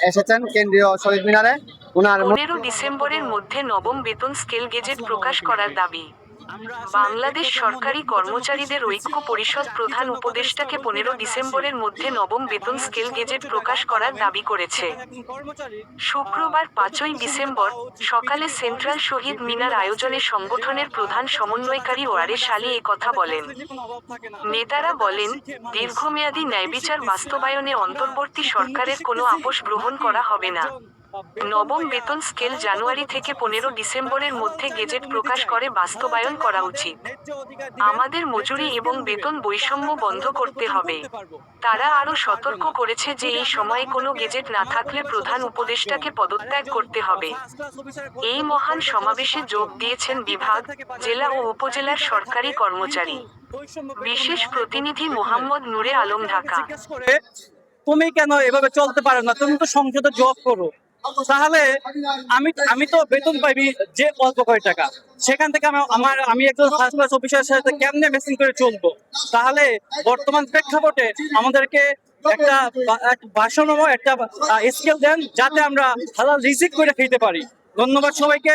এসেছেন কেন্দ্রীয় শহীদ মিনারে। ওনার 15 ডিসেম্বরের মধ্যে নবম বেতন স্কেল গেজেট প্রকাশ করার দাবি। বাংলাদেশ সরকারি কর্মচারীদের ঐক্য পরিষদ প্রধান উপদেষ্টাকে 15 ডিসেম্বরের মধ্যে নবম বেতন স্কেল গেজেট প্রকাশ করার দাবি করেছে। শুক্রবার 5ই ডিসেম্বর সকালে সেন্ট্রাল শহীদ মিনার আয়োজনে সংগঠনের প্রধান সমন্বয়কারী ওয়ারেস আলী এ কথা বলেন। নেতারা বলেন, দীর্ঘমেয়াদী ন্যায়বিচার বাস্তবায়নে অন্তর্বর্তী সরকারের কোনো আপোষ গ্রহণ করা হবে না। নবম বেতন স্কেল জানুয়ারি থেকে 15 ডিসেম্বরের মধ্যে গেজেট প্রকাশ করে বাস্তবায়ন করা উচিত। আমাদের মজুরি এবং বেতন বৈষম্য বন্ধ করতে হবে। তারা আরও সতর্ক করেছে যে এই সময়ে কোনো গেজেট না থাকলে প্রধান উপদেষ্টাকে পদত্যাগ করতে হবে। এই মহান সমাবেশে যোগ দিয়েছেন বিভাগ, জেলা ও উপজেলার সরকারি কর্মচারী। বিশেষ প্রতিনিধি মোহাম্মদ নূরে আলম, ঢাকা। তুমি কেন এভাবে চলতে পারো না? তুমি তো সংসদে জব করো, তাহলে আমি তো বেতন পাইবি যে অল্প কয় টাকা, সেখান থেকে আমি একজন ফার্স্ট ক্লাস অফিসারের সাথে কেমনে ম্যাচিং করে চলবো? তাহলে বর্তমান প্রেক্ষাপটে আমাদেরকে একটা ভারসাম্য একটা স্কেল দেন, যাতে আমরা হালাল রিজিক করে খেতে পারি। ধন্যবাদ সবাইকে।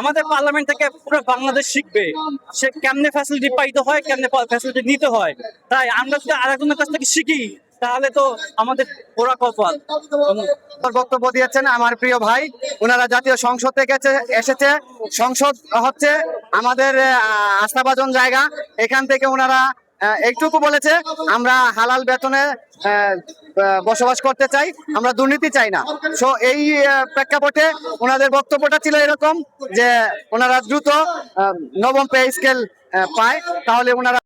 আমাদের পার্লামেন্ট থেকে পুরো বাংলাদেশ শিখবে সে কেমনে ফ্যাসিলিটি পাইতে হয়, কেমনে ফ্যাসিলিটি নিতে হয়। তাই আমরা যদি আরেকজনের কাছ থেকে শিখি তাহলে তো আমাদের ওরা কপাল। বক্তব্য দিয়েছেন আমার প্রিয় ভাই। ওনারা জাতীয় সংসদ থেকে এসেছে। সংসদ হচ্ছে আমাদের আস্থাভাজন জায়গা। এখান থেকে ওনারা একটুকু বলেছে, আমরা হালাল বেতনে বসবাস করতে চাই, আমরা দুর্নীতি চাই না। সো এই প্রেক্ষাপটে ওনাদের বক্তব্যটা ছিল এরকম যে ওনারা দ্রুত নবম পে স্কেল পায়, তাহলে ওনারা